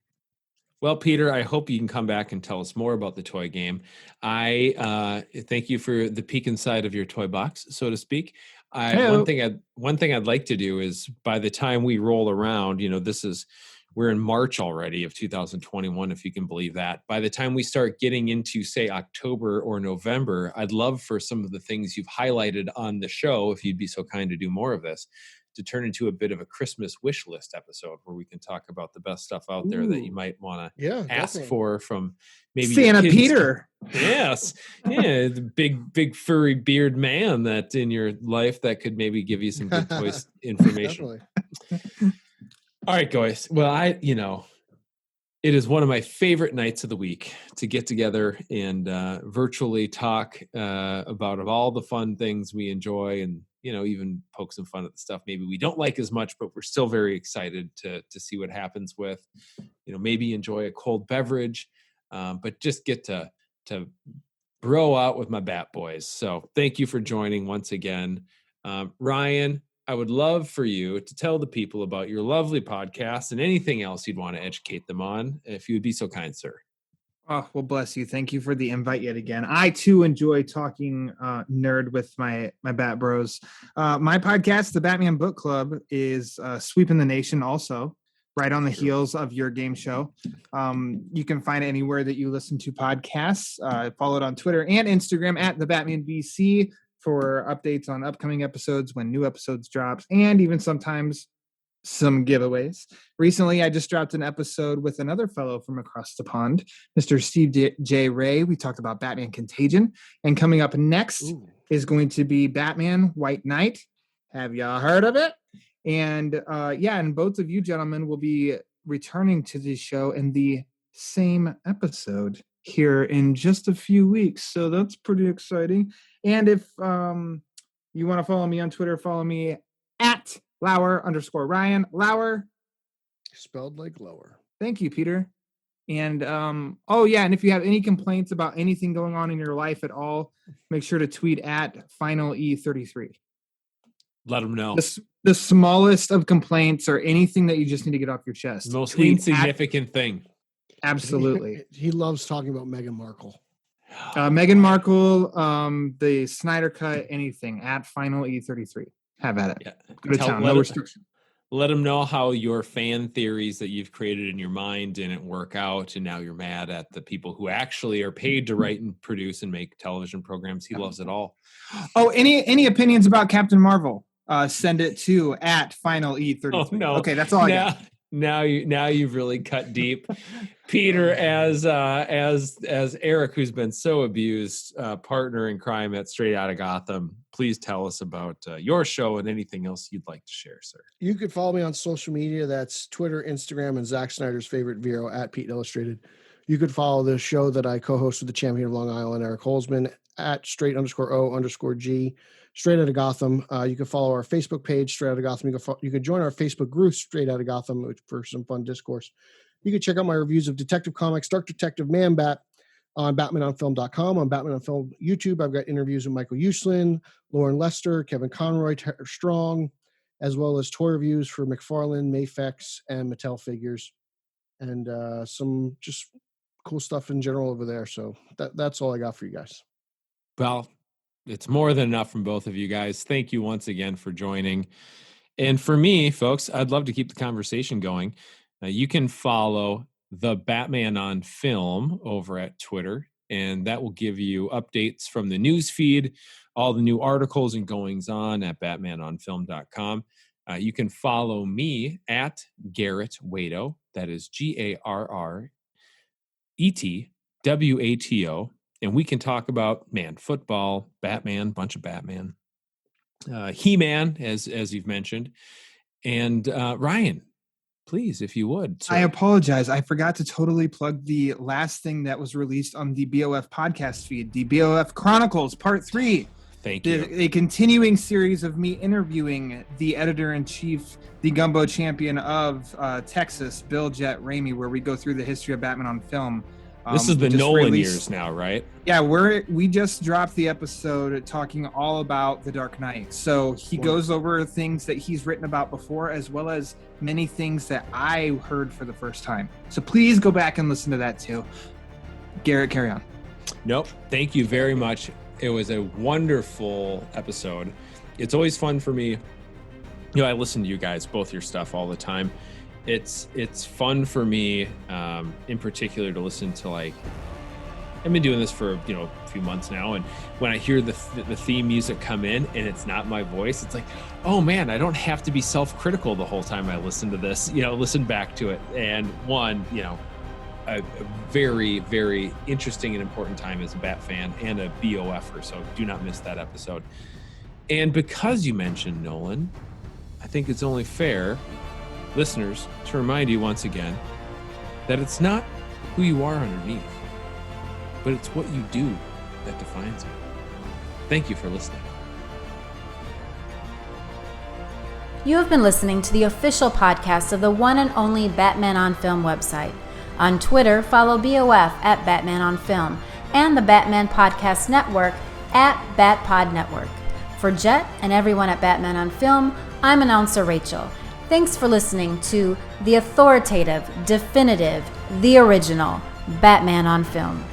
Well, Peter, I hope you can come back and tell us more about the toy game. I thank you for the peek inside of your toy box, so to speak. One thing I'd like to do is, by the time we roll around, we're in March already of 2021, if you can believe that. By the time we start getting into, say, October or November, I'd love for some of the things you've highlighted on the show, if you'd be so kind to do more of this, to turn into a bit of a Christmas wish list episode, where we can talk about the best stuff out there that you might want to ask definitely. for from maybe Santa Peter. Yes. Yeah. The big furry beard man that in your life that could maybe give you some good toys information. All right, guys. Well, it is one of my favorite nights of the week to get together and virtually talk about all the fun things we enjoy, and even poke some fun at the stuff maybe we don't like as much, but we're still very excited to see what happens with, maybe enjoy a cold beverage, but just get to bro out with my Bat Boys. So thank you for joining once again. Ryan, I would love for you to tell the people about your lovely podcast and anything else you'd want to educate them on, if you would be so kind, sir. Oh, well, bless you. Thank you for the invite yet again. I too enjoy talking nerd with my Bat Bros. My podcast, the Batman Book Club, is sweeping the nation also, right on the heels of your game show. You can find it anywhere that you listen to podcasts. Follow it on Twitter and Instagram at the Batman BC for updates on upcoming episodes, when new episodes drops, and even sometimes some giveaways. Recently, I just dropped an episode with another fellow from across the pond, Mr. Steve J. Ray. We talked about Batman Contagion. And coming up next is going to be Batman White Knight. Have y'all heard of it? And and both of you gentlemen will be returning to the show in the same episode here in just a few weeks. So that's pretty exciting. And if you want to follow me on Twitter, follow me at Lauer_Ryan. Lauer, spelled like lower. Thank you, Peter. And and if you have any complaints about anything going on in your life at all, make sure to tweet at Final E33. Let them know. The smallest of complaints or anything that you just need to get off your chest. The most Tweet insignificant thing. Absolutely. He loves talking about Meghan Markle. Meghan Markle, the Snyder Cut, anything at Final E33. Have at it. Yeah. Go to town. No restriction. Let them know how your fan theories that you've created in your mind didn't work out, and now you're mad at the people who actually are paid to write and produce and make television programs. He loves it all. Oh, any opinions about Captain Marvel? Send it to at Final E33. Oh, no. Okay, that's all I got. Now you've really cut deep. Peter, as Eric, who's been so abused, partner in crime at Straight Outta Gotham, please tell us about your show and anything else you'd like to share, sir. You could follow me on social media. That's Twitter, Instagram, and Zack Snyder's favorite Vero at Pete Illustrated. You could follow the show that I co-host with the champion of Long Island, Eric Holzman, at straight_O_G, Straight Outta Gotham. You can follow our Facebook page, Straight Outta Gotham. You can join our Facebook group, Straight Outta Gotham, for some fun discourse. You can check out my reviews of Detective Comics, Dark Detective, Man-Bat on BatmanOnFilm.com. On Batman on Film YouTube, I've got interviews with Michael Uslan, Lauren Lester, Kevin Conroy, Strong, as well as toy reviews for McFarlane, Mafex, and Mattel figures, and some just cool stuff in general over there. So that's all I got for you guys. Well, it's more than enough from both of you guys. Thank you once again for joining. And for me, folks, I'd love to keep the conversation going. You can follow the Batman on Film over at Twitter, and that will give you updates from the news feed, all the new articles and goings on at batmanonfilm.com. You can follow me at Garret Wato. That is GARRETWATO. And we can talk about, football, Batman, bunch of Batman, He-Man, as you've mentioned. And Ryan, please, if you would. Sir. I apologize. I forgot to totally plug the last thing that was released on the BOF podcast feed, the BOF Chronicles Part 3. Thank you. A continuing series of me interviewing the editor-in-chief, the Gumbo champion of Texas, Bill Jet Ramey, where we go through the history of Batman on Film. This is the Nolan years now, right? Yeah, we just dropped the episode talking all about The Dark Knight. So he goes over things that he's written about before, as well as many things that I heard for the first time. So please go back and listen to that too. Garrett, carry on. Nope. Thank you very much. It was a wonderful episode. It's always fun for me. I listen to you guys, both your stuff all the time. It's fun for me, in particular, to listen to, like, I've been doing this for a few months now, and when I hear the theme music come in and it's not my voice, it's like, oh man, I don't have to be self-critical the whole time I listen to this. Listen back to it, and a very, very interesting and important time as a Bat fan and a BOFer. So do not miss that episode. And because you mentioned Nolan, I think it's only fair, listeners, to remind you once again that it's not who you are underneath, but it's what you do that defines you. Thank you for listening. You have been listening to the official podcast of the one and only Batman on Film website. On Twitter, follow BOF at Batman on Film and the Batman Podcast Network at BatPod Network. For Jet and everyone at Batman on Film, I'm announcer Rachel. Thanks for listening to the authoritative, definitive, the original Batman on Film.